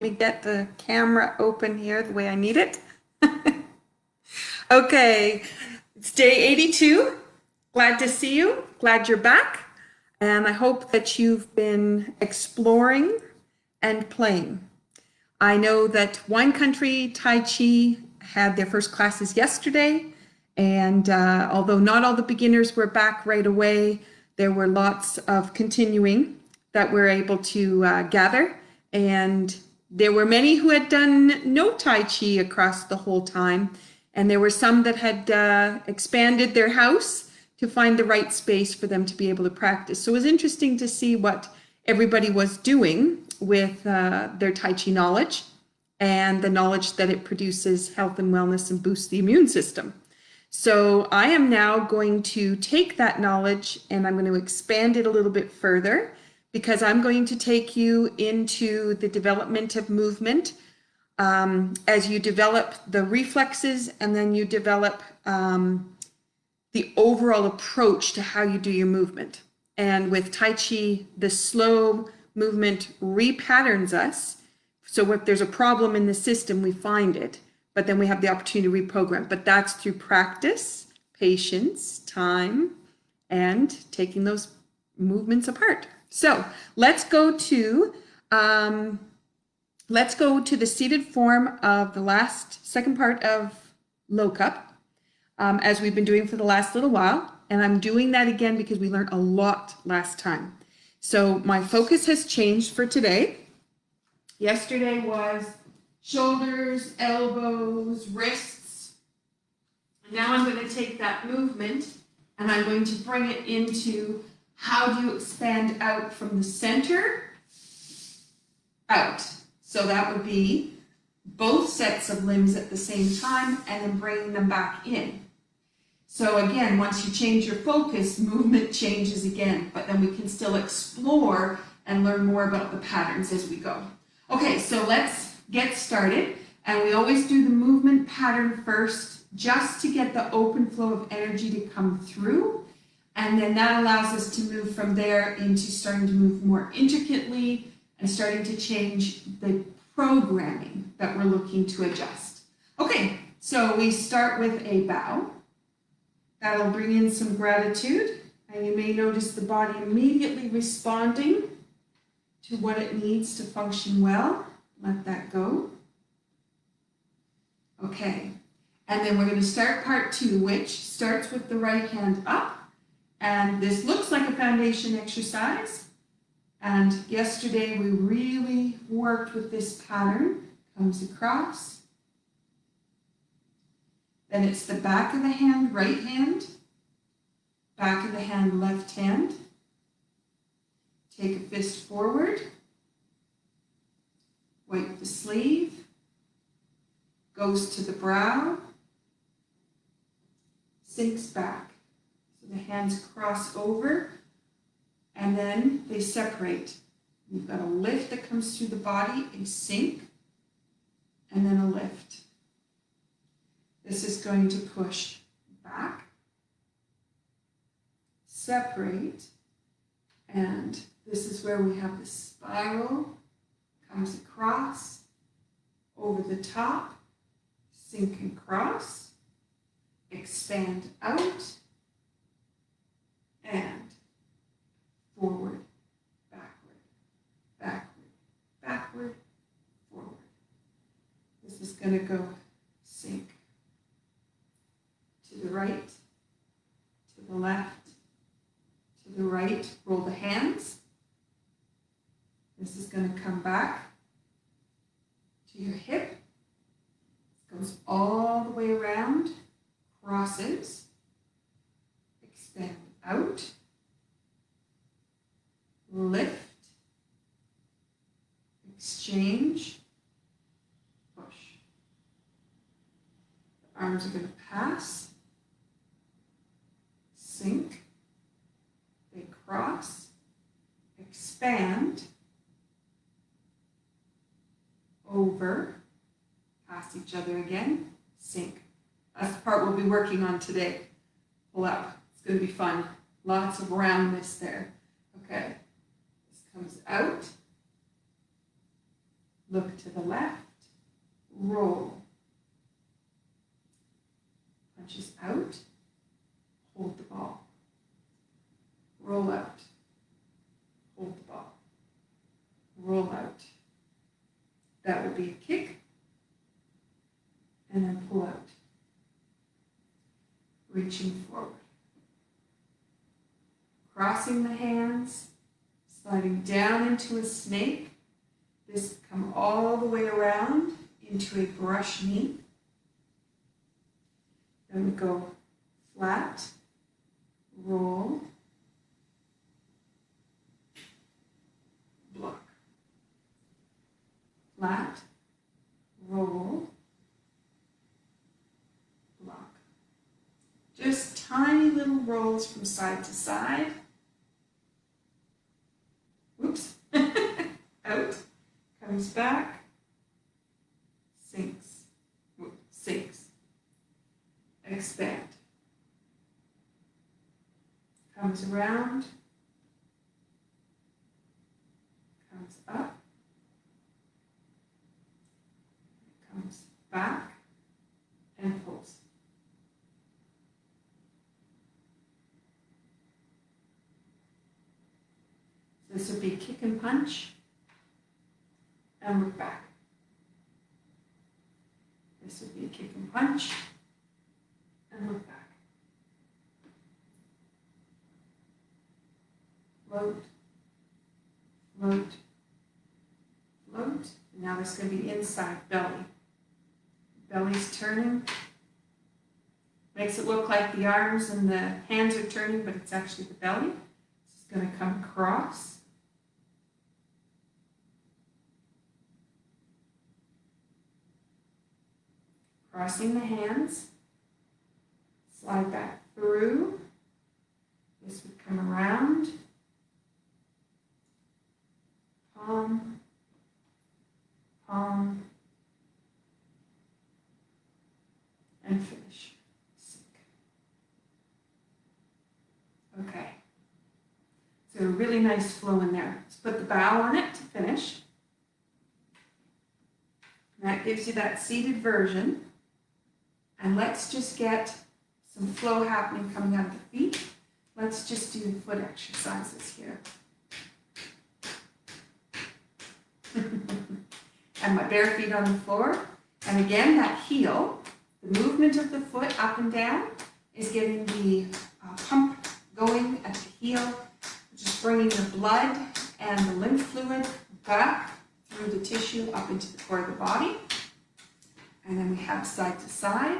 Let me get the camera open here the way I need it. Okay, it's day 82. Glad to see you. Glad you're back. And I hope that you've been exploring and playing. I know that Wine Country Tai Chi had their first classes yesterday. And although not all the beginners were back right away, there were lots of continuing that we're able to gather. And there were many who had done no Tai Chi across the whole time. And there were some that had expanded their house to find the right space for them to be able to practice. So it was interesting to see what everybody was doing with their Tai Chi knowledge and the knowledge that it produces health and wellness and boosts the immune system. So I am now going to take that knowledge and I'm going to expand it a little bit further because I'm going to take you into the development of movement as you develop the reflexes and then you develop the overall approach to how you do your movement. And with Tai Chi, the slow movement repatterns us. So if there's a problem in the system, we find it, but then we have the opportunity to reprogram. But that's through practice, patience, time, and taking those movements apart. So let's go to the seated form of the second part of low cup, as we've been doing for the last little while. And I'm doing that again because we learned a lot last time. So my focus has changed for today. Yesterday was shoulders, elbows, wrists. And now I'm going to take that movement and I'm going to bring it into how do you expand out from the center out. So that would be both sets of limbs at the same time and then bringing them back in. So again, once you change your focus, movement changes again, but then we can still explore and learn more about the patterns as we go. Okay, so let's get started. And we always do the movement pattern first, just to get the open flow of energy to come through. And then that allows us to move from there into starting to move more intricately and starting to change the programming that we're looking to adjust. Okay, so we start with a bow. That'll bring in some gratitude, and you may notice the body immediately responding to what it needs to function well. Let that go. Okay, and then we're going to start part two, which starts with the right hand up. And this looks like a foundation exercise. And yesterday we really worked with this pattern. Comes across. Then it's the back of the hand, right hand. Back of the hand, left hand. Take a fist forward. Wipe the sleeve. Goes to the brow. Sinks back. So the hands cross over. And then they separate. You've got a lift that comes through the body, a sink, and then a lift. This is going to push back, separate, and this is where we have the spiral, comes across, over the top, sink and cross, expand out, and forward, backward, backward, backward, forward. This is going to go sink to the right, to the left, to the right. Roll the hands. This is going to come back to your hip. It goes all the way around, crosses, expand out, lift, exchange, push. The arms are going to pass, sink, they cross, expand, over, past each other again, sink. That's the part we'll be working on today. Pull up. It's going to be fun. Lots of roundness there. Okay. This comes out, look to the left, roll. Punches out, hold the ball. Roll out, hold the ball. Roll out. That would be a kick, and then pull out. Reaching forward. Crossing the hands, sliding down into a snake. This come all the way around into a brush knee. Then we go flat, roll, block. Flat, roll, block. Just tiny little rolls from side to side. Whoops. Out, comes back, sinks, sinks. Expand. Comes around, comes up, comes back, and pulls. So this would be kick and punch, and look back. This would be kick and punch, and look back. Float, float, float. And now this is going to be inside belly. Belly's turning. Makes it look like the arms and the hands are turning, but it's actually the belly. This is going to come across. Crossing the hands. Slide back through. This would come around. Palm, palm, and finish. Sink. Okay. So a really nice flow in there. Let's put the bow on it to finish. And that gives you that seated version. And let's just get some flow happening coming out of the feet. Let's just do foot exercises here. And my bare feet on the floor. And again, that heel, the movement of the foot up and down is getting the pump going at the heel, just bringing the blood and the lymph fluid back through the tissue up into the core of the body. And then we have side to side.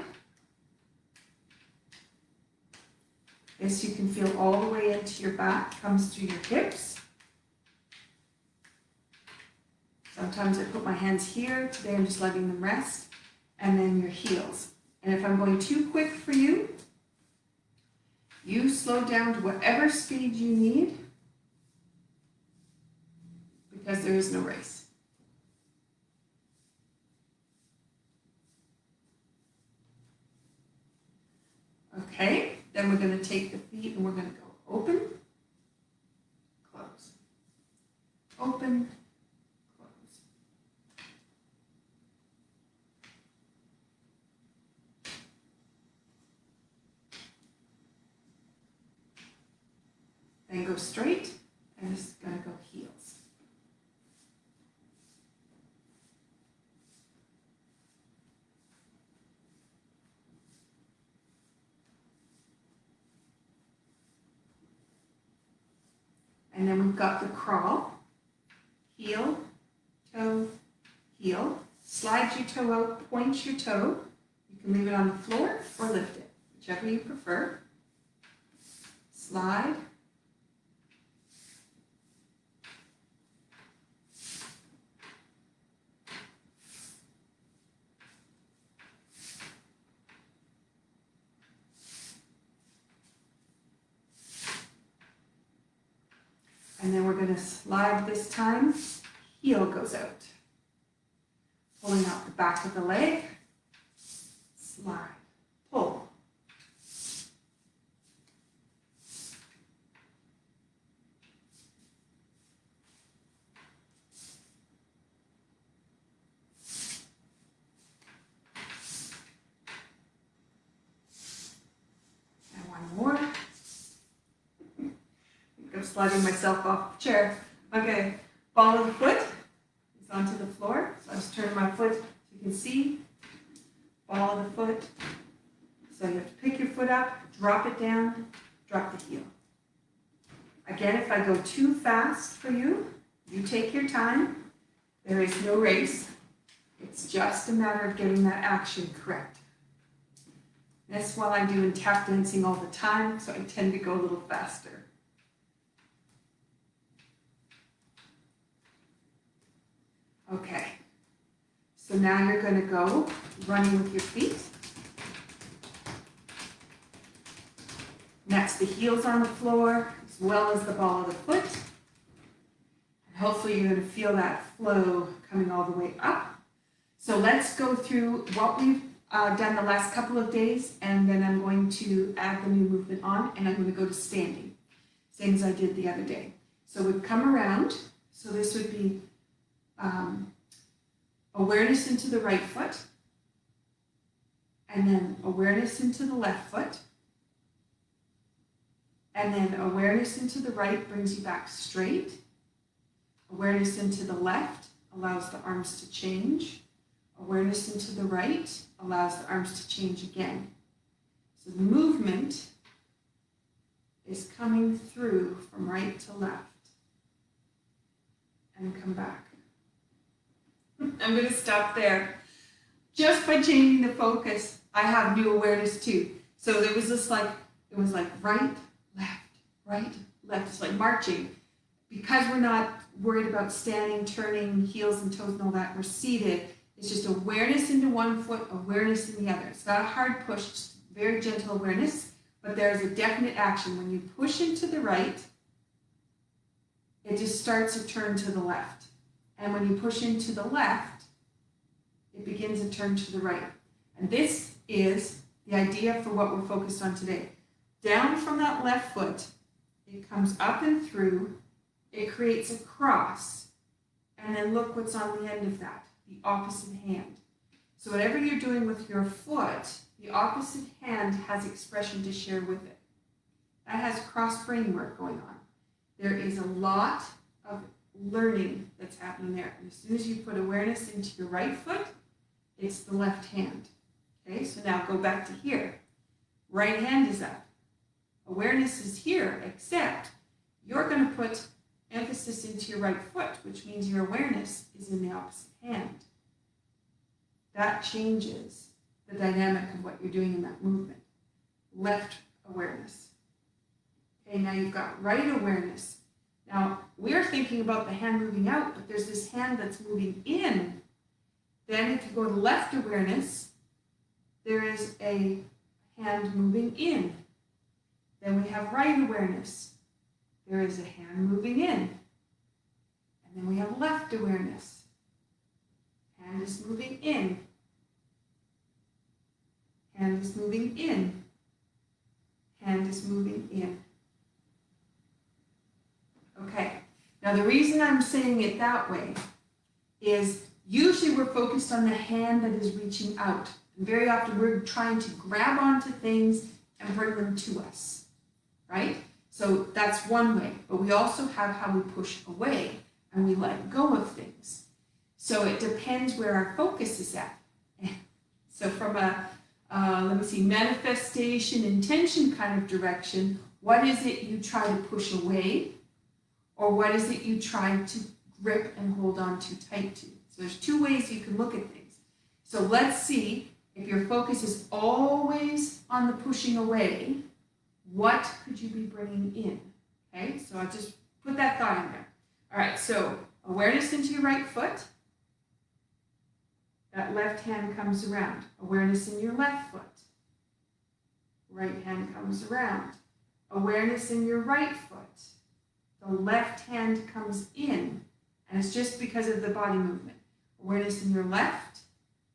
This you can feel all the way into your back, comes through your hips. Sometimes I put my hands here. Today I'm just letting them rest. And then your heels. And if I'm going too quick for you, you slow down to whatever speed you need, because there is no race. Okay, then we're going to take the feet and we're going to go open, close, open, close. Then go straight, and this is going to go heels. And then we've got the crawl, heel, toe, heel. Slide your toe out, point your toe. You can leave it on the floor or lift it, whichever you prefer. Slide. And then we're going to slide this time, heel goes out. Pulling out the back of the leg, slide, pull. sliding myself off the chair. Okay, ball of the foot is onto the floor. So I just turn my foot, so you can see, ball of the foot. So you have to pick your foot up, drop it down, drop the heel. Again, if I go too fast for you, you take your time. There is no race. It's just a matter of getting that action correct. That's what I'm doing tap dancing all the time, so I tend to go a little faster. Okay, so now you're going to go running with your feet. Next, the heels on the floor, as well as the ball of the foot. And hopefully you're going to feel that flow coming all the way up. So let's go through what we've done the last couple of days, and then I'm going to add the new movement on, and I'm going to go to standing, same as I did the other day. So we've come around, so this would be awareness into the right foot, and then awareness into the left foot, and then awareness into the right brings you back straight. Awareness into the left allows the arms to change. Awareness into the right allows the arms to change again. So the movement is coming through from right to left and come back. I'm going to stop there. Just by changing the focus, I have new awareness too. So there was this it was like right, left. It's like marching. Because we're not worried about standing, turning, heels and toes and all that, we're seated. It's just awareness into one foot, awareness in the other. It's not a hard push, just very gentle awareness, but there's a definite action. When you push into the right, it just starts to turn to the left. And when you push into the left, it begins to turn to the right. And this is the idea for what we're focused on today. Down from that left foot, it comes up and through, it creates a cross, and then look what's on the end of that. The opposite hand. So whatever you're doing with your foot, the opposite hand has expression to share with it. That has cross brain work going on. There is a lot of learning that's happening there. And as soon as you put awareness into your right foot, it's the left hand. Okay, so now go back to here. Right hand is up. Awareness is here, except you're going to put emphasis into your right foot, which means your awareness is in the opposite hand. That changes the dynamic of what you're doing in that movement. Left awareness. Okay, now you've got right awareness. Now, we're thinking about the hand moving out, but there's this hand that's moving in. Then if you go to left awareness, there is a hand moving in. Then we have right awareness. There is a hand moving in. And then we have left awareness. Hand is moving in. Hand is moving in. Hand is moving in. Okay, now the reason I'm saying it that way is usually we're focused on the hand that is reaching out. And very often we're trying to grab onto things and bring them to us, right? So that's one way, but we also have how we push away and we let go of things. So it depends where our focus is at. So from a, manifestation, intention kind of direction, what is it you try to push away? Or what is it you try to grip and hold on too tight to? So there's two ways you can look at things. So let's see if your focus is always on the pushing away, what could you be bringing in? Okay, so I'll just put that thought in there. All right, so awareness into your right foot. That left hand comes around. Awareness in your left foot. Right hand comes around. Awareness in your right foot. The left hand comes in, and it's just because of the body movement. Awareness in your left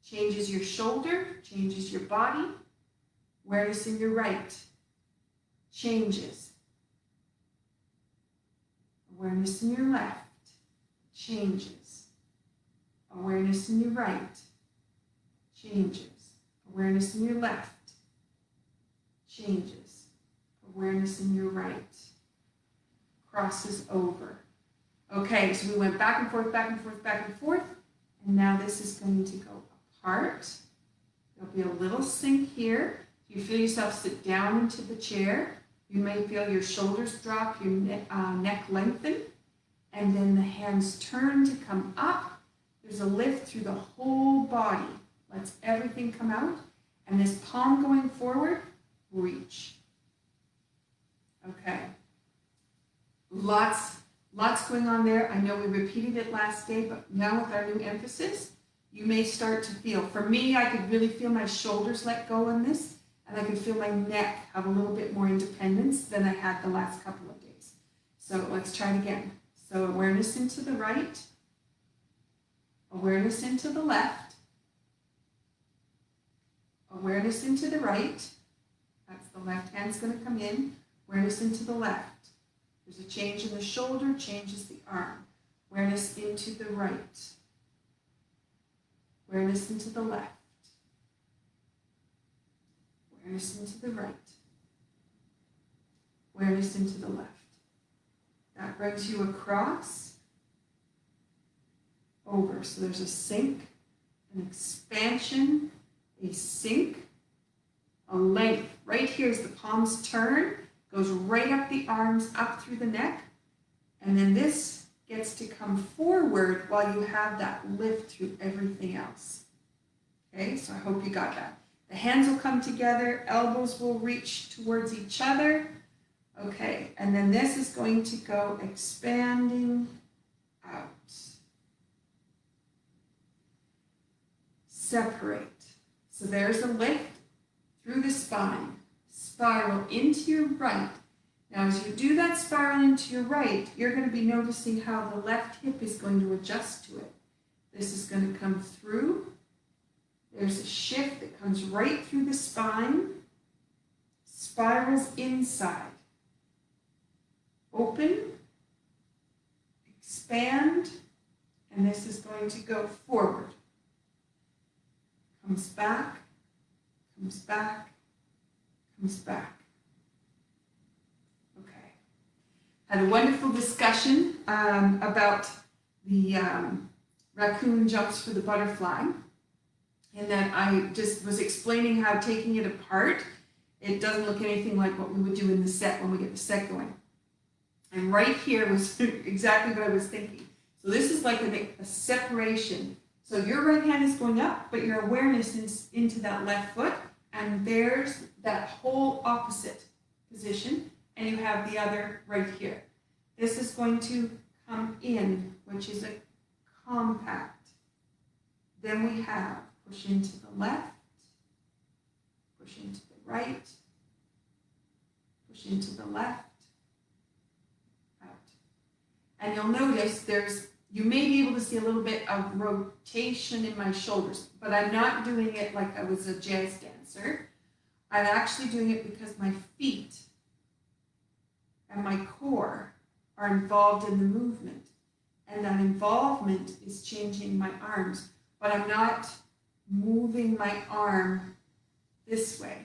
changes your shoulder, changes your body. Awareness in your right changes. Awareness in your left changes. Awareness in your right changes. Awareness in your left changes. Awareness in your right. crosses over. Okay, so we went back and forth, back and forth, back and forth, and now this is going to go apart. There'll be a little sink here. You feel yourself sit down into the chair. You may feel your shoulders drop, your neck lengthen, and then the hands turn to come up. There's a lift through the whole body. Lets everything come out. And this palm going forward, reach. Okay. Lots going on there. I know we repeated it last day, but now with our new emphasis, you may start to feel. For me, I could really feel my shoulders let go on this, and I could feel my neck have a little bit more independence than I had the last couple of days. So let's try it again. So awareness into the right, awareness into the left, awareness into the right. That's the left hand's going to come in. Awareness into the left. There's a change in the shoulder, changes the arm. Awareness into the right. Awareness into the left. Awareness into the right. Awareness into the left. That brings you across, over. So there's a sink, an expansion, a sink, a length. Right here is the palms turn, goes right up the arms, up through the neck, and then this gets to come forward while you have that lift through everything else. Okay, so I hope you got that. The hands will come together, elbows will reach towards each other. Okay, and then this is going to go expanding out. Separate. So there's a lift through the spine. Spiral into your right. Now as you do that spiral into your right, you're going to be noticing how the left hip is going to adjust to it. This is going to come through. There's a shift that comes right through the spine. Spirals inside. Open. Expand. And this is going to go forward. Comes back. Comes back. Comes back. Okay. Had a wonderful discussion about the raccoon jumps for the butterfly, and that I just was explaining how taking it apart, it doesn't look anything like what we would do in the set when we get the set going. And right here was exactly what I was thinking. So this is like a separation. So your right hand is going up, but your awareness is into that left foot, and there's that whole opposite position, and you have the other right here. This is going to come in, which is a compact. Then we have push into the left, push into the right, push into the left, out. And you'll notice you may be able to see a little bit of rotation in my shoulders, but I'm not doing it like I was a jazz dancer. I'm actually doing it because my feet and my core are involved in the movement. And that involvement is changing my arms, but I'm not moving my arm this way.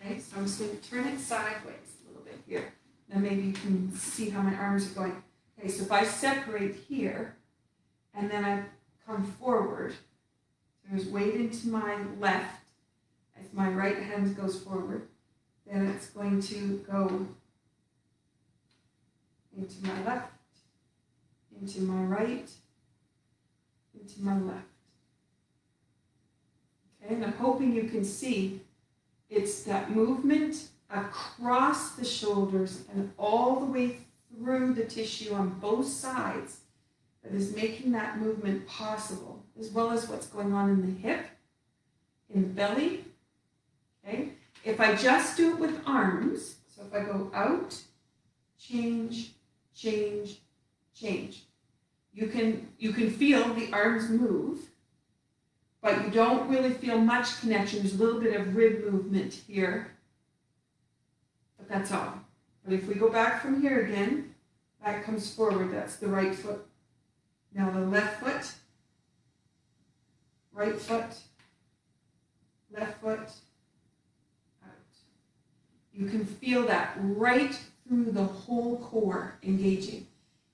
Okay, so I'm just going to turn it sideways a little bit here. Now maybe you can see how my arms are going. Okay, so if I separate here, and then I come forward, there's weight into my left, as my right hand goes forward, then it's going to go into my left, into my right, into my left. Okay, and I'm hoping you can see it's that movement across the shoulders and all the way through the tissue on both sides that is making that movement possible, as well as what's going on in the hip, in the belly. Okay, if I just do it with arms, so if I go out, change, change, change, you can feel the arms move, but you don't really feel much connection. There's a little bit of rib movement here, but that's all. But if we go back from here again, that comes forward. That's the right foot. Now the left foot, right foot, left foot, out. You can feel that right through the whole core, engaging.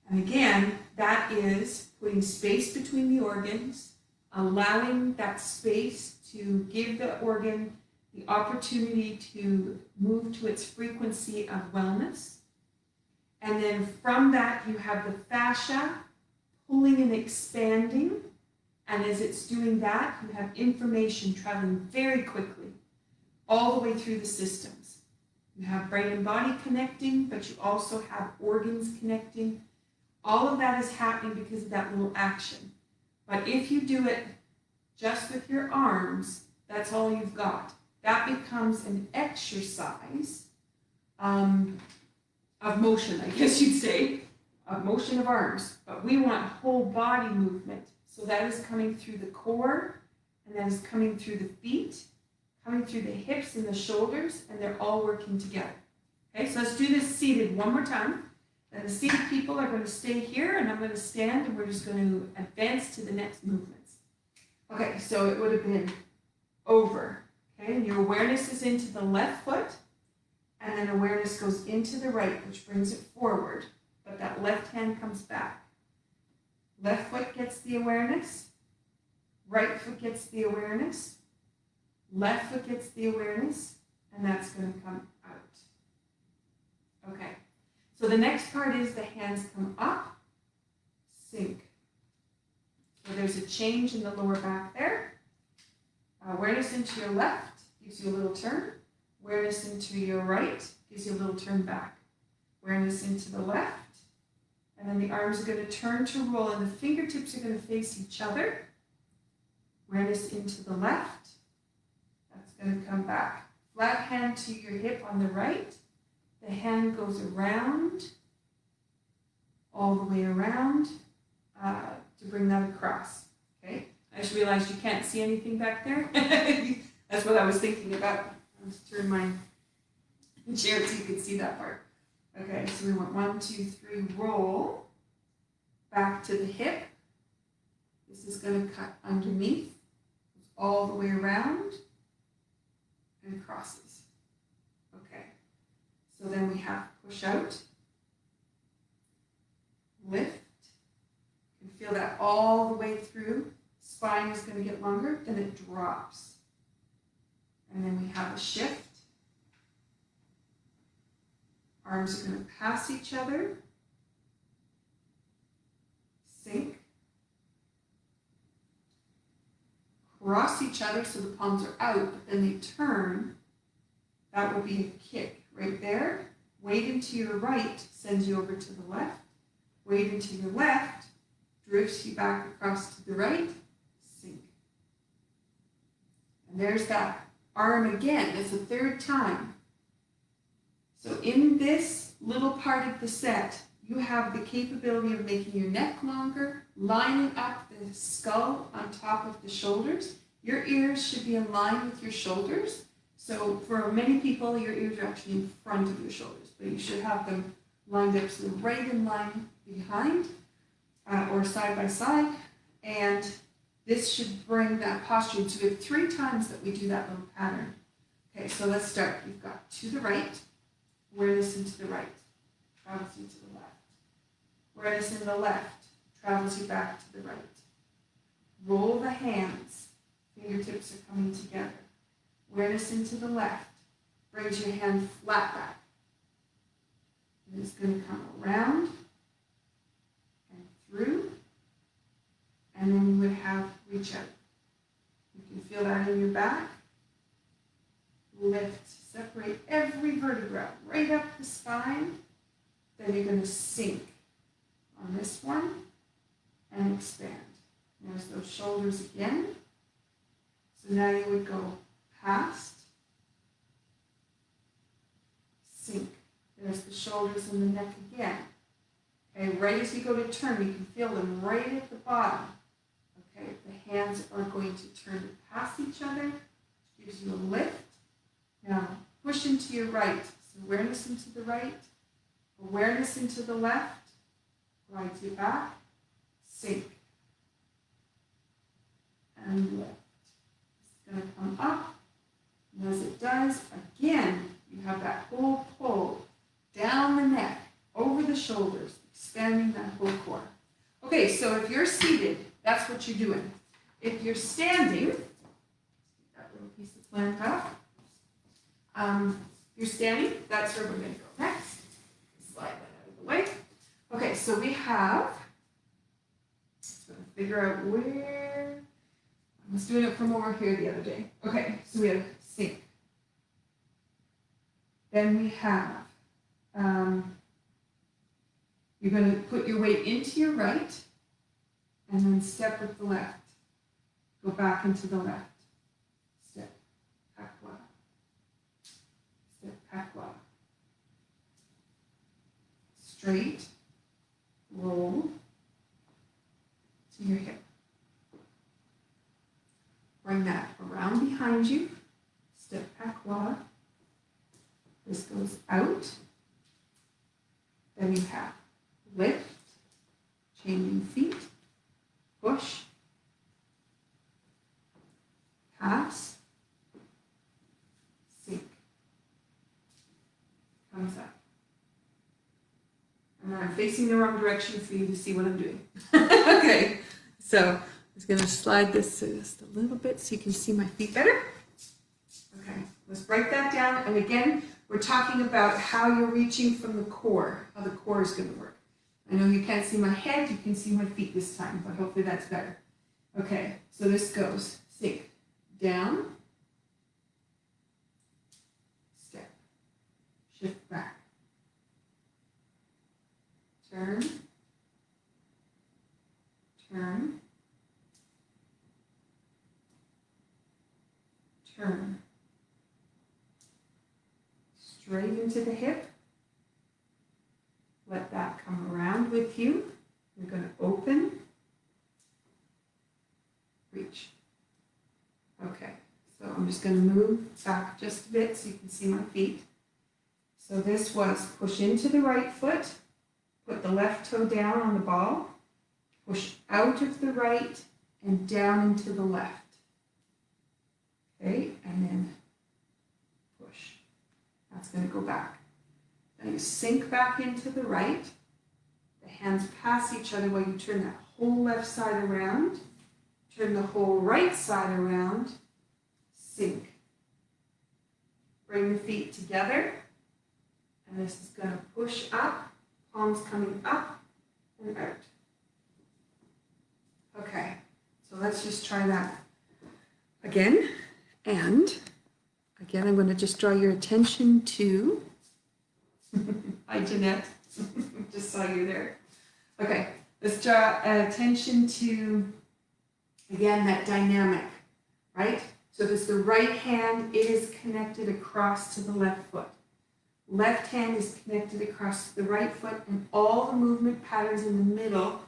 And again, that is putting space between the organs, allowing that space to give the organ the opportunity to move to its frequency of wellness. And then from that, you have the fascia pulling and expanding. And as it's doing that, you have information traveling very quickly all the way through the systems. You have brain and body connecting, but you also have organs connecting. All of that is happening because of that little action. But if you do it just with your arms, that's all you've got. That becomes an exercise of motion, I guess you'd say, of motion of arms. But we want whole body movement. So that is coming through the core, and that is coming through the feet, coming through the hips and the shoulders, and they're all working together. Okay, so let's do this seated one more time. And the seated people are going to stay here, and I'm going to stand, and we're just going to advance to the next movements. Okay, so it would have been over. Okay, and your awareness is into the left foot, and then awareness goes into the right, which brings it forward, but that left hand comes back. Left foot gets the awareness, right foot gets the awareness, left foot gets the awareness, and that's going to come out. Okay, so the next part is the hands come up, sink. So there's a change in the lower back there. Awareness into your left gives you a little turn. Awareness into your right gives you a little turn back. Awareness into the left. And then the arms are going to turn to roll, and the fingertips are going to face each other. Awareness into the left. That's going to come back. Flat hand to your hip on the right. The hand goes around, all the way around, to bring that across. Okay? I just realized you can't see anything back there. That's what I was thinking about. Let's turn my chair so you can see that part. Okay, so we want 1, 2, 3, roll back to the hip. This is going to cut underneath, all the way around, and crosses. Okay, so then we have push out, lift. You can feel that all the way through. Spine is going to get longer, then it drops. And then we have a shift. Arms are going to pass each other, sink, cross each other so the palms are out, but then they turn. That will be a kick right there. Weight into your right sends you over to the left. Weight into your left drifts you back across to the right, sink. And there's that arm again. It's the third time. So in this little part of the set, you have the capability of making your neck longer, lining up the skull on top of the shoulders. Your ears should be in line with your shoulders. So for many people, your ears are actually in front of your shoulders, but you should have them lined up so right in line behind or side by side. And this should bring that posture. So we have 3 times that we do that little pattern. Okay, so let's start. You've got to the right. Awareness into the right, travels you to the left. Awareness in the left, travels you back to the right. Roll the hands, fingertips are coming together. Awareness into the left, brings your hand flat back. And it's going to come around and through, and then you would have reach out. You can feel that in your back. Lift, separate every vertebra right up the spine. Then you're going to sink on this one and expand. There's those shoulders again. So now you would go past, sink. There's the shoulders and the neck again. Okay, right as you go to turn, you can feel them right at the bottom. Okay, the hands are going to turn to pass each other, which gives you a lift. Now, push into your right. So awareness into the right, awareness into the left, glides you back, sink, and lift. It's going to come up, and as it does, again, you have that whole pull down the so if you're seated, that's what you're doing. If you're standing, that little piece of plant off. You're standing, that's where we're going to go next. Slide that out of the way. Okay, so we have, let's figure out where, I was doing it from over here the other day. Okay, so we have sink. Then we have, you're going to put your weight into your right and then step with the left. Go back into the left. Step, pakwa. Step, pakwa. Straight, roll to your hip. Bring that around behind you. Step, pakwa. This goes out. Then you have lift, changing feet, push, pass, sink, comes up. And I'm facing the wrong direction for you to see what I'm doing. Okay, so I'm just going to slide this just a little bit so you can see my feet better. Okay, let's break that down. And again, we're talking about how you're reaching from the core, how the core is going to work. I know you can't see my head, you can see my feet this time, but hopefully that's better. Okay, so this goes sink, down, step, shift back, turn, turn, turn, straight into the hip. Let that come around with you. You're going to open, reach. Okay, so I'm just going to move back just a bit so you can see my feet. So this was push into the right foot, put the left toe down on the ball, push out of the right and down into the left. Okay, and then push. That's going to go back. Then you sink back into the right. The hands pass each other while you turn that whole left side around. Turn the whole right side around. Sink. Bring the feet together. And this is going to push up. Palms coming up and out. Okay, so let's just try that again. And again, I'm going to just draw your attention to hi, Jeanette. Just saw you there. Okay, let's draw attention to, again, that dynamic, right? So if it's the right hand, it is connected across to the left foot. Left hand is connected across to the right foot, and all the movement patterns in the middle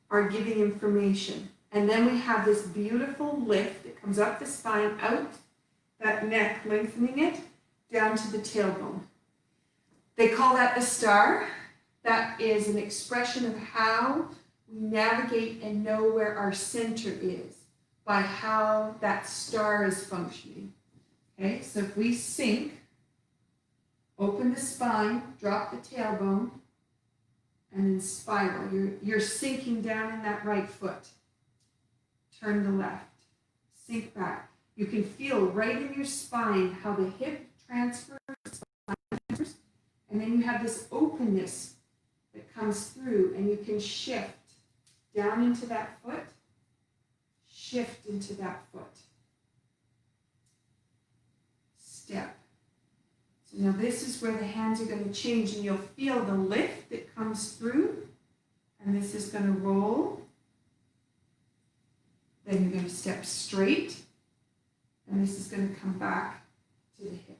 are giving information. And then we have this beautiful lift that comes up the spine, out that neck, lengthening it, down to the tailbone. They call that the star. That is an expression of how we navigate and know where our center is by how that star is functioning. Okay, so if we sink, open the spine, drop the tailbone, and then spiral. You're sinking down in that right foot. Turn the left. Sink back. You can feel right in your spine how the hip transfers, and then you have this openness that comes through, and you can shift down into that foot, shift into that foot. Step. So now this is where the hands are going to change, and you'll feel the lift that comes through, and this is going to roll. Then you're going to step straight, and this is going to come back to the hip.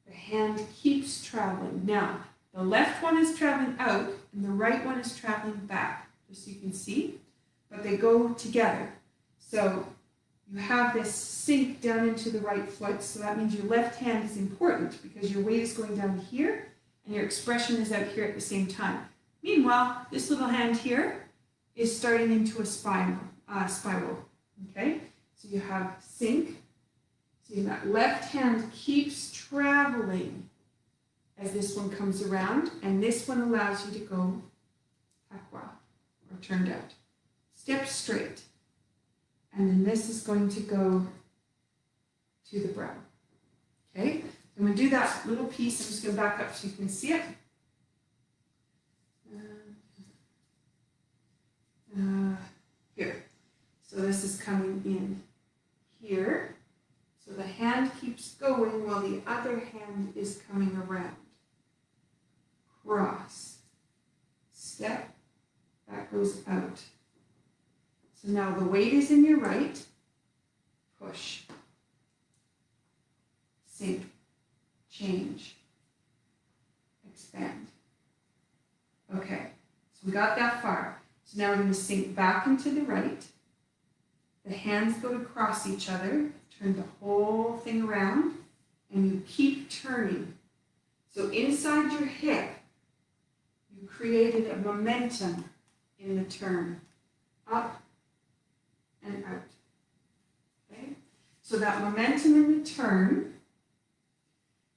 The hand keeps traveling. Now, the left one is traveling out, and the right one is traveling back, just so you can see, but they go together. So you have this sink down into the right foot, so that means your left hand is important because your weight is going down here, and your expression is out here at the same time. Meanwhile, this little hand here is starting into a spiral. Okay, so you have sink. So that left hand keeps traveling as this one comes around, and this one allows you to go pakwa, or turned out. Step straight. And then this is going to go to the brow. Okay? I'm going to do that little piece. I'm just going to back up so you can see it. Here. So this is coming in here. So the hand keeps going while the other hand is coming around. Cross. Step. That goes out. So now the weight is in your right. Push. Sink. Change. Expand. Okay, so we got that far. So now we're going to sink back into the right. The hands go to cross each other. Turn the whole thing around. And you keep turning. So inside your hip, you created a momentum in the turn. Up and out. Okay? So that momentum in the turn,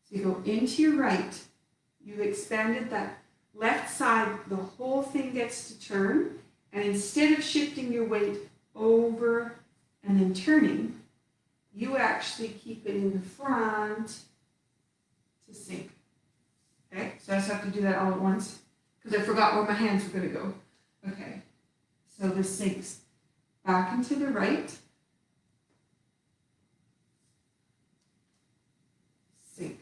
so you go into your right, you've expanded that left side, the whole thing gets to turn, and instead of shifting your weight over and then turning, you actually keep it in the front to sink. Okay, so I just have to do that all at once because I forgot where my hands were going to go. Okay, so this sinks back into the right, sink.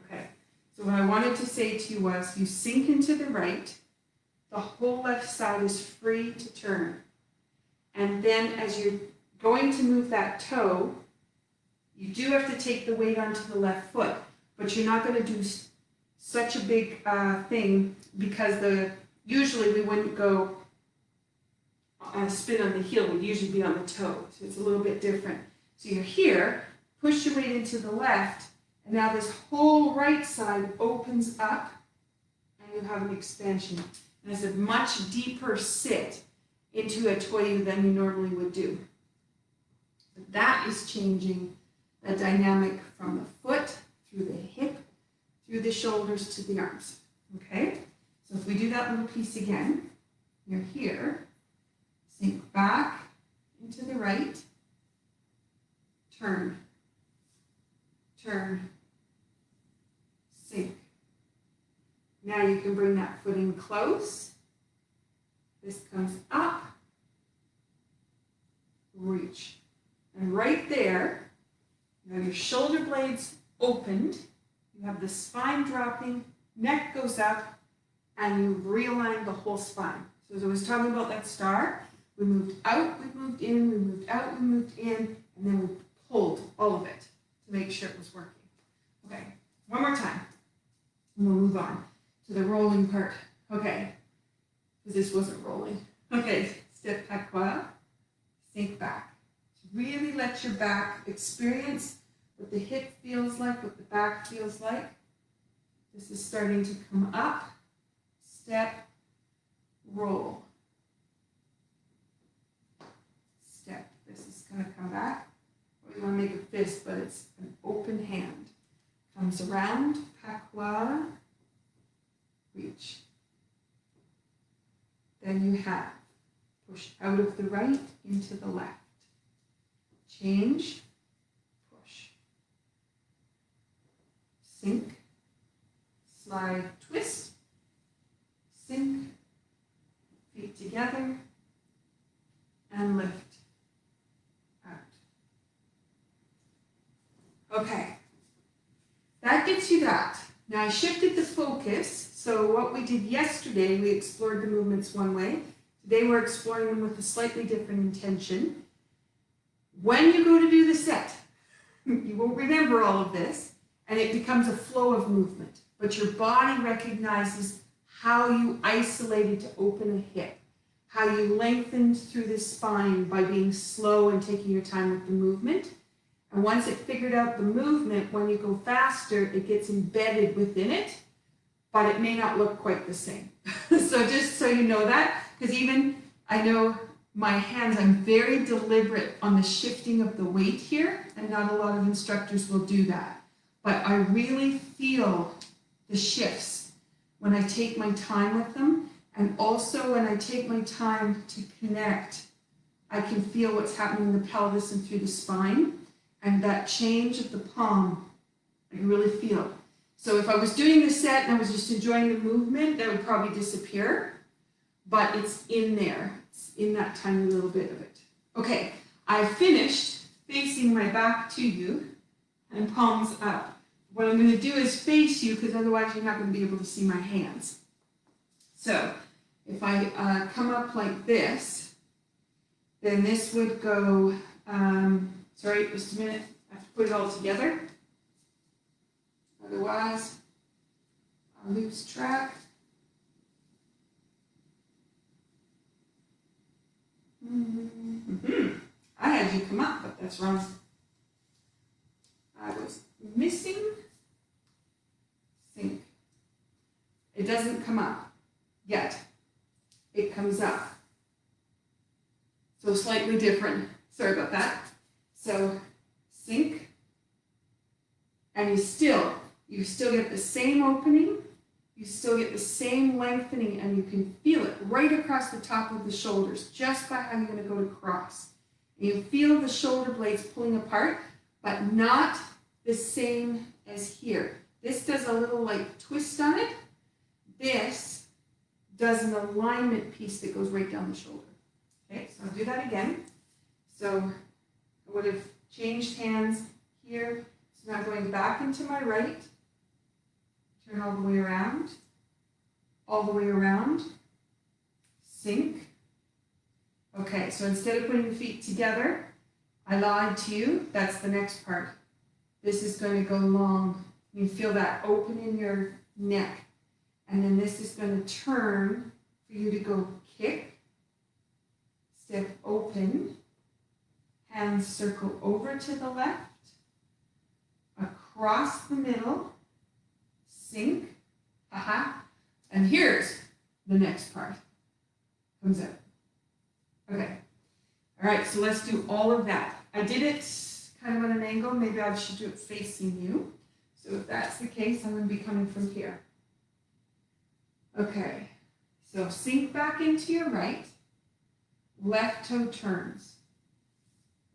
Okay, so what I wanted to say to you was you sink into the right, the whole left side is free to turn. And then as you're going to move that toe, you do have to take the weight onto the left foot, but you're not going to do such a big thing because usually we wouldn't go spin on the heel, we'd usually be on the toe, so it's a little bit different. So you're here, push your weight into the left, and now this whole right side opens up and you have an expansion. And it's a much deeper sit into a toyu than you normally would do. But that is changing the dynamic from the foot, through the hip, through the shoulders to the arms. Okay? So if we do that little piece again, you're here, sink back into the right, turn, turn, sink. Now you can bring that foot in close. This comes up, reach. And right there, you have your shoulder blades opened, you have the spine dropping, neck goes up, and you've realigned the whole spine. So as I was talking about that star, we moved out, we moved in, we moved out, we moved in, and then we pulled all of it to make sure it was working. Okay, one more time, and we'll move on to the rolling part. Okay, because this wasn't rolling. Okay, step paqua, sink back. Really let your back experience what the hip feels like, what the back feels like. This is starting to come up. Step, roll. Step. This is going to come back. Or you want to make a fist, but it's an open hand. Comes around, paqua, reach. Then you have push out of the right into the left. Change, push, sink, slide, twist, sink, feet together, and lift out. Okay, that gets you that. Now I shifted the focus, so what we did yesterday, we explored the movements one way. Today we're exploring them with a slightly different intention. When you go to do the set, you won't remember all of this, and it becomes a flow of movement. But your body recognizes how you isolated to open a hip, how you lengthened through the spine by being slow and taking your time with the movement. And once it figured out the movement, when you go faster, it gets embedded within it, but it may not look quite the same. So just so you know that, because even I know my hands, I'm very deliberate on the shifting of the weight here, and not a lot of instructors will do that. But I really feel the shifts when I take my time with them, And also when I take my time to connect, I can feel what's happening in the pelvis and through the spine. And that change of the palm, I can really feel. So if I was doing the set and I was just enjoying the movement, that would probably disappear. But it's in there. It's in that tiny little bit of it. Okay, I've finished facing my back to you and palms up. What I'm going to do is face you because otherwise you're not going to be able to see my hands. So if I come up like this, then this would go, sorry, just a minute, I have to put it all together. Otherwise, I'll lose track. I had you come up, but that's wrong. I was missing sink. It doesn't come up yet. It comes up. So slightly different. Sorry about that. So sink, and you still get the same opening, you still get the same lengthening, and you can feel it right across the top of the shoulders just by how you're going to go to cross. And you feel the shoulder blades pulling apart, but not the same as here. This does a little like twist on it. This does an alignment piece that goes right down the shoulder. Okay, so I'll do that again. So I would have changed hands here. So now going back into my right, turn all the way around, sink. Okay, so instead of putting the feet together, I lied to you, that's the next part. This is going to go long. You feel that open in your neck. And then this is going to turn for you to go kick, step open, hands circle over to the left, across the middle, sink, and here's the next part, comes out. Okay, all right, so let's do all of that. I did it kind of at an angle, maybe I should do it facing you. So if that's the case, I'm going to be coming from here. Okay, so sink back into your right, left toe turns,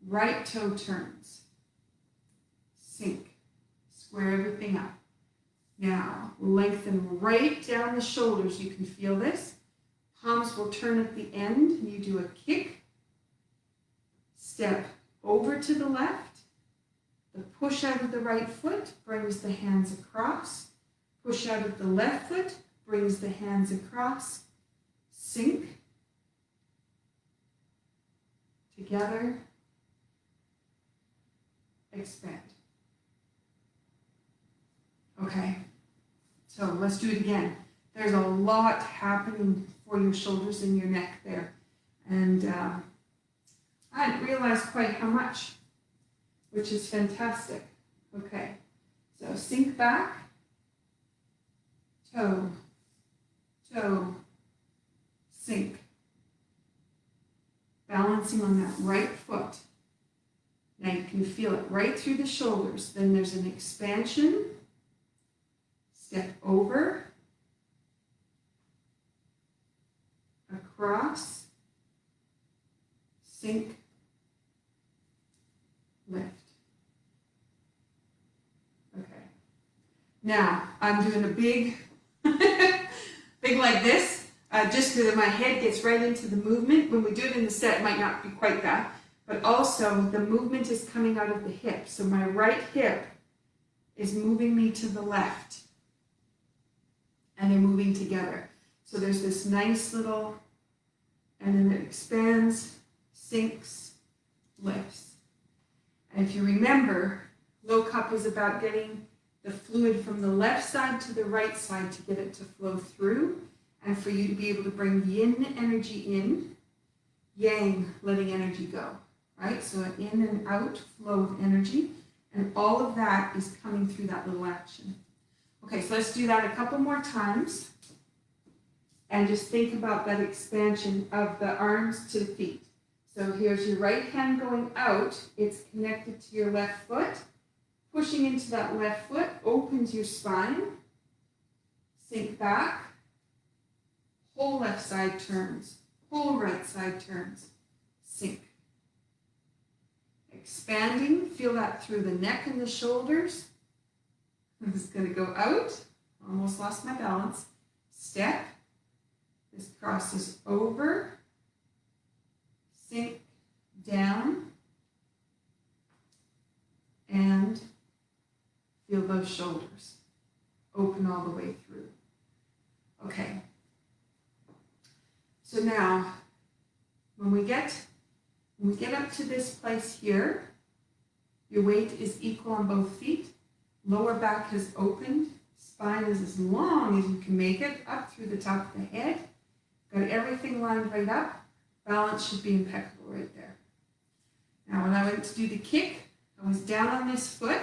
right toe turns, sink, square everything up. Now, lengthen right down the shoulders. You can feel this. Palms will turn at the end. You do a kick, step over to the left. The push out of the right foot brings the hands across. Push out of the left foot brings the hands across. Sink. Together. Expand. Okay, so let's do it again. There's a lot happening for your shoulders and your neck there. And I didn't realize quite how much, which is fantastic. Okay, so sink back, toe, toe, sink. Balancing on that right foot. Now you can feel it right through the shoulders. Then there's an expansion. Step over, across, sink, lift. Okay. Now I'm doing a big, big like this, just so that my head gets right into the movement. When we do it in the set, it might not be quite that, but also the movement is coming out of the hip. So my right hip is moving me to the left. And they're moving together. So there's this nice little, and then it expands, sinks, lifts. And if you remember, low cup is about getting the fluid from the left side to the right side to get it to flow through, and for you to be able to bring yin energy in, yang letting energy go, right? So an in and out flow of energy, and all of that is coming through that little action. Okay, so let's do that a couple more times. And just think about that expansion of the arms to the feet. So here's your right hand going out. It's connected to your left foot. Pushing into that left foot opens your spine. Sink back. whole left side turns, whole right side turns, sink. Expanding, feel that through the neck and the shoulders. I'm just going to go out, almost lost my balance, step, this crosses over, sink down, and feel those shoulders open all the way through. Okay. So now, when we get up to this place here, your weight is equal on both feet. Lower back has opened. Spine is as long as you can make it up through the top of the head. Got everything lined right up. Balance should be impeccable right there. Now, when I went to do the kick, I was down on this foot,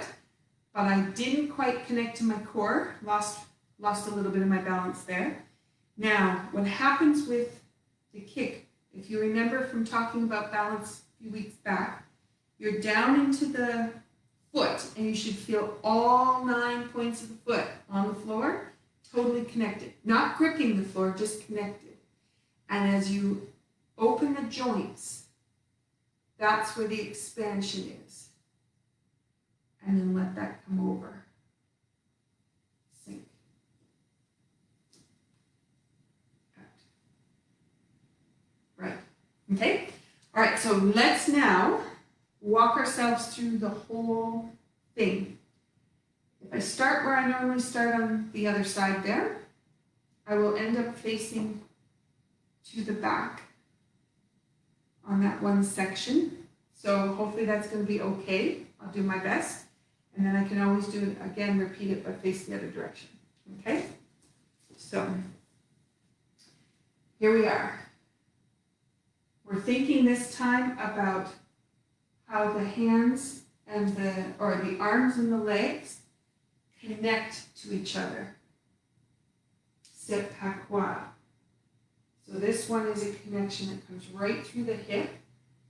but I didn't quite connect to my core. Lost a little bit of my balance there. Now, what happens with the kick, if you remember from talking about balance a few weeks back, you're down into the foot and you should feel all 9 points of the foot on the floor, totally connected. Not gripping the floor, just connected. And as you open the joints, that's where the expansion is. And then let that come over. Sink. Right. Okay? All right, so let's now walk ourselves through the whole thing. If I start where I normally start on the other side there, I will end up facing to the back on that one section. So hopefully that's going to be okay. I'll do my best. And then I can always do it again, repeat it, but face the other direction. Okay? So here we are. We're thinking this time about how the hands and the arms and the legs connect to each other. Step patois. So this one is a connection that comes right through the hip.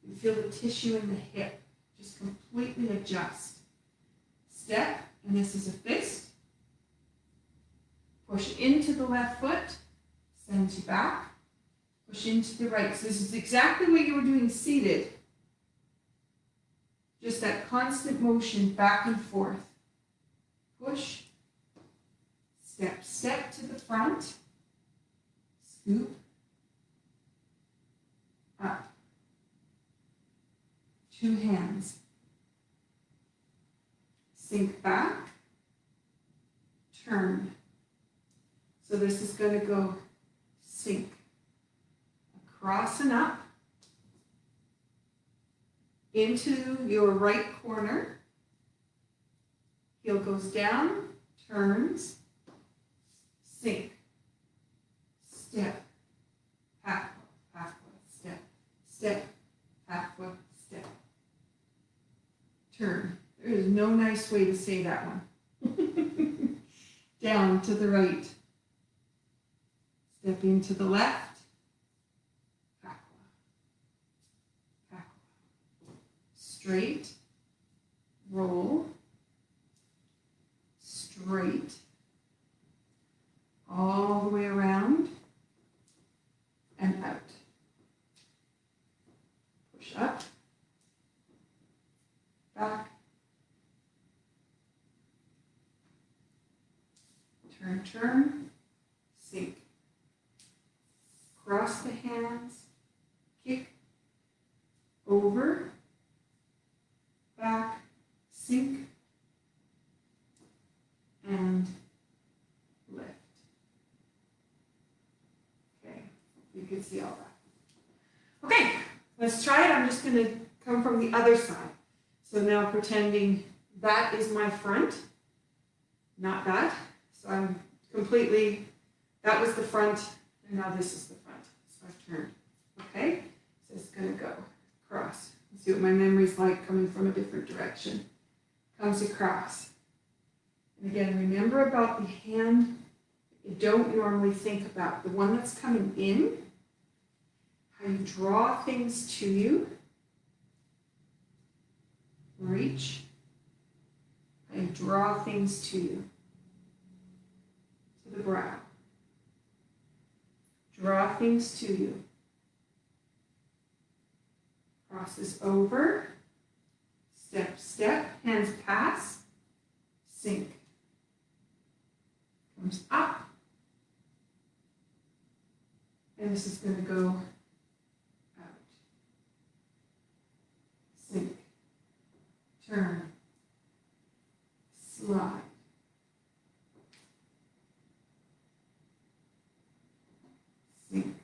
You feel the tissue in the hip just completely adjust. Step, and this is a fist. Push into the left foot, sends you back. Push into the right. So this is exactly what you were doing seated. Just that constant motion back and forth. Push, step, step to the front, scoop, up. Two hands. Sink back, turn. So this is going to go sink, across and up, into your right corner. Heel goes down, turns, sink, step, half foot, step, step, half foot, step, turn. There is no nice way to say that one. Down to the right. Stepping to the left. Straight. Roll. Straight. All the way around. And out. Push up. Back. Turn, turn, sink. Cross the hands, kick, over, back, sink, and lift. Okay, you can see all that. Okay, let's try it. I'm just going to come from the other side. So now pretending that is my front, not that. So I'm completely, that was the front, and now this is the front. So I've turned, okay? So it's gonna go across. Let's see what my memory's like coming from a different direction. Comes across. And again, remember about the hand you don't normally think about. The one that's coming in, how you draw things to you. Reach. How you draw things to you. The brow. Draw things to you. Crosses over. Step, step. Hands pass. Sink. Comes up. And this is going to go out. Sink. Turn. Slide. Sink.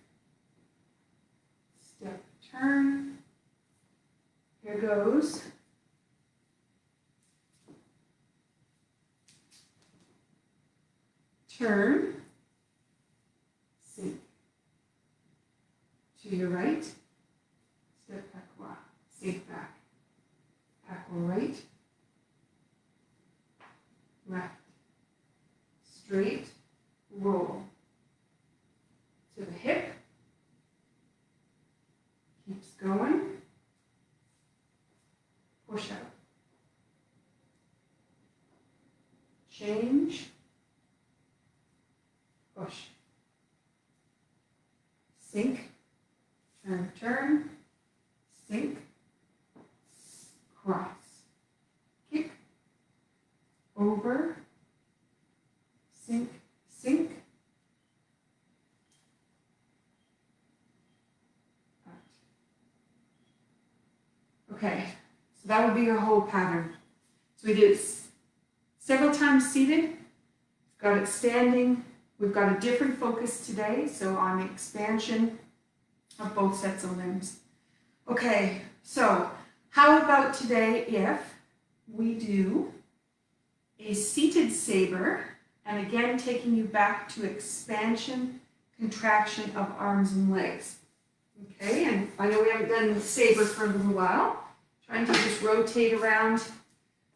Step, turn. Here goes. Turn. Sink. To your right. Step back, sink back. Backward right. Left. Straight. Roll. To the hip. Keeps going. Push out. Change. Push. Sink. Turn, turn. Sink. Cross. Kick. Over. Sink. Sink. Okay, so that would be your whole pattern. So we did several times seated, got it standing. We've got a different focus today, so on expansion of both sets of limbs. Okay, so how about today if we do a seated saber, and again taking you back to expansion, contraction of arms and legs. Okay, and I know we haven't done the saber for a little while. Trying to just rotate around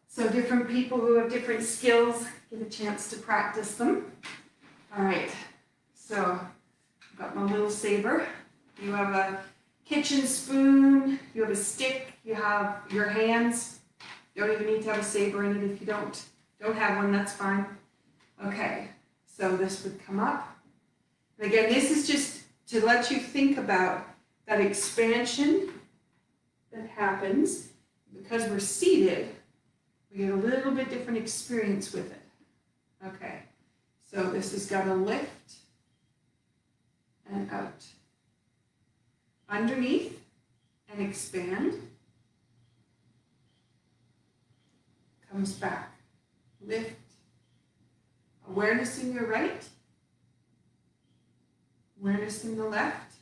so different people who have different skills get a chance to practice them. All right, so I've got my little saber. You have a kitchen spoon, you have a stick, you have your hands. You don't even need to have a saber in it if you don't have one, that's fine. Okay, so this would come up. And again, this is just to let you think about that expansion that happens because we're seated. We get a little bit different experience with it. Okay, so this has got a lift and out. Underneath and expand. Comes back. Lift. Awareness in your right. Awareness in the left.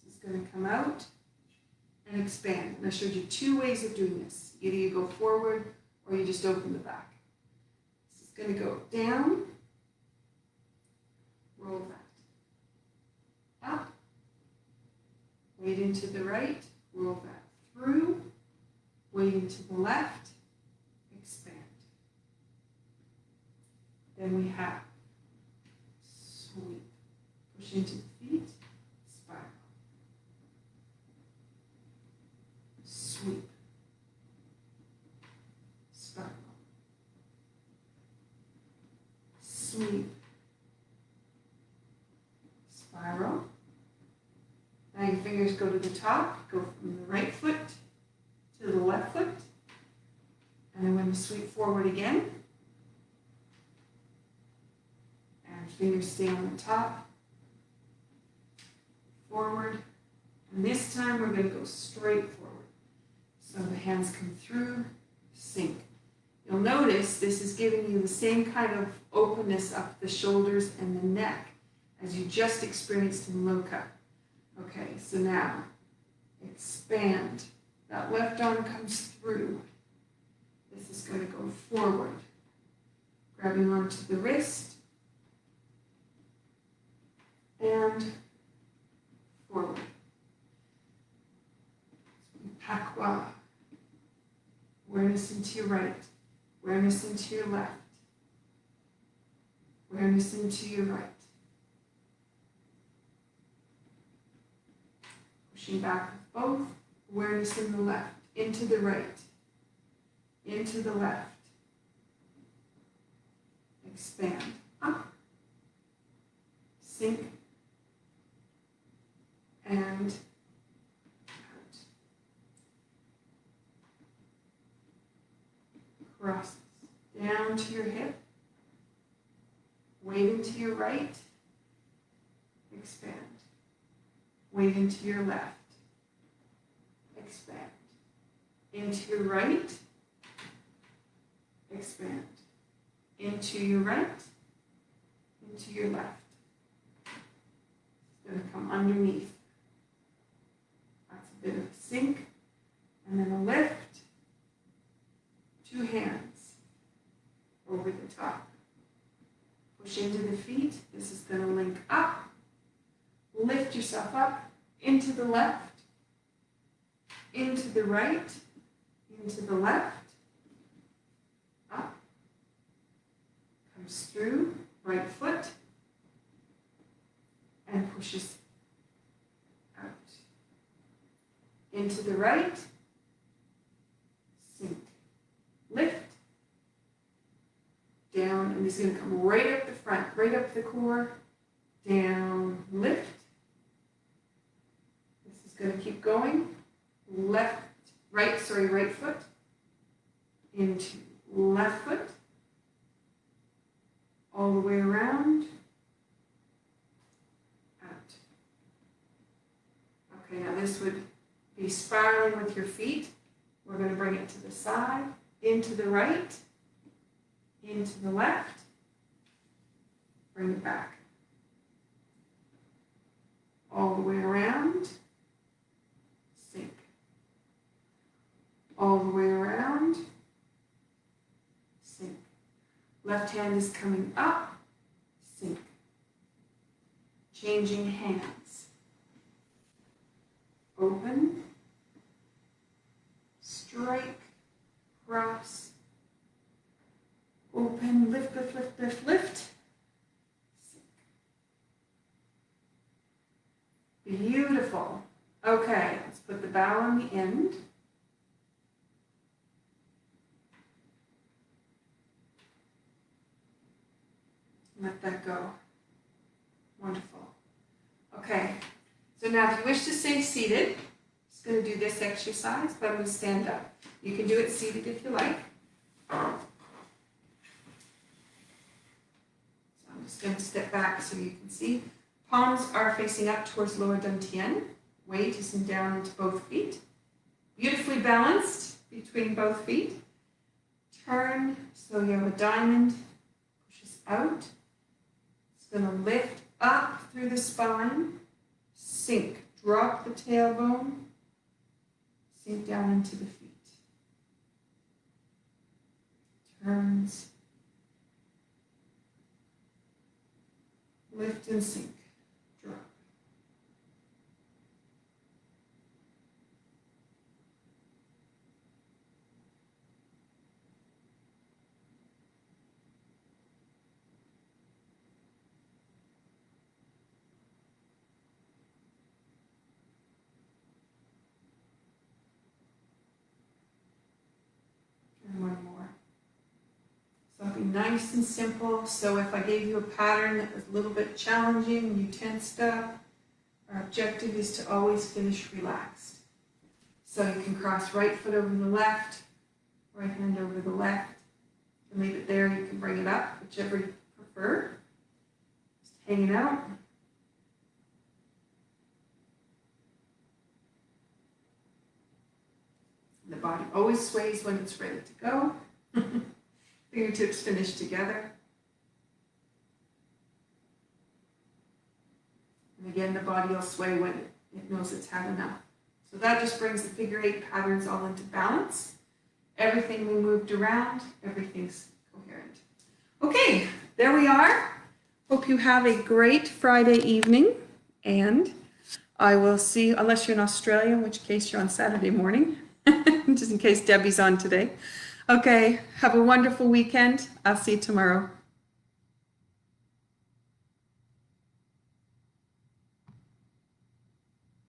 This is going to come out and expand. And I showed you two ways of doing this. Either you go forward or you just open the back. This is going to go down, roll that up, weight into the right, roll that through, weight into the left, expand. Then we have sweep, push into the feet, spiral, sweep, spiral, sweep, spiral. Now your fingers go to the top, go from the right foot to the left foot, and then when you sweep forward again, and fingers stay on the top, forward, and this time we're going to go straight forward. So the hands come through, sink. You'll notice this is giving you the same kind of openness up the shoulders and the neck as you just experienced in low cut. Okay, so now expand. That left arm comes through. This is going to go forward, grabbing onto the wrist and forward. Pakwa. Awareness into your right, awareness into your left, awareness into your right. Pushing back with both, awareness in the left, into the right, into the left. Expand, up, sink, and out. Cross down to your hip, wave into your right, expand. Wave into your left, expand. Into your right, expand. Into your right, into your left. It's going to come underneath. That's a bit of a sink, and then a lift. 2 hands over the top. Push into the feet. This is going to link up. Lift yourself up into the left, into the right, into the left, up. Comes through, right foot, and pushes out. Into the right, sink. Lift, down, and this is going to come right up the front, right up the core, down, lift. This is going to keep going, right foot, into left foot, all the way around, out. Okay, now this would be spiraling with your feet. We're going to bring it to the side, into the right, into the left, bring it back. All the way around, sink. All the way around, sink. Left hand is coming up, sink. Changing hands. Open, strike, cross, open, lift, lift, lift, lift, lift, sink. Beautiful. Okay, let's put the bow on the end. Let that go. Wonderful. Okay, so now if you wish to stay seated, I'm just going to do this exercise, but I'm going to stand up. You can do it seated if you like. So I'm just going to step back so you can see. Palms are facing up towards lower dantian. Weight is down into both feet. Beautifully balanced between both feet. Turn so you have a diamond. Pushes out. It's going to lift up through the spine. Sink. Drop the tailbone. Sink down into the feet. Turns. Lift and sink. Drop. And one more. So it'll be nice and simple. So if I gave you a pattern that was a little bit challenging, you tensed up, our objective is to always finish relaxed. So you can cross right foot over the left, right hand over the left, and leave it there. You can bring it up, whichever you prefer. Just hang it out. The body always sways when it's ready to go. Fingertips finish together. And again, the body will sway when it knows it's had enough. So that just brings the figure 8 patterns all into balance. Everything we moved around, everything's coherent. Okay, there we are. Hope you have a great Friday evening. And I will see you, unless you're in Australia, in which case you're on Saturday morning, just in case Debbie's on today. Okay, have a wonderful weekend. I'll see you tomorrow.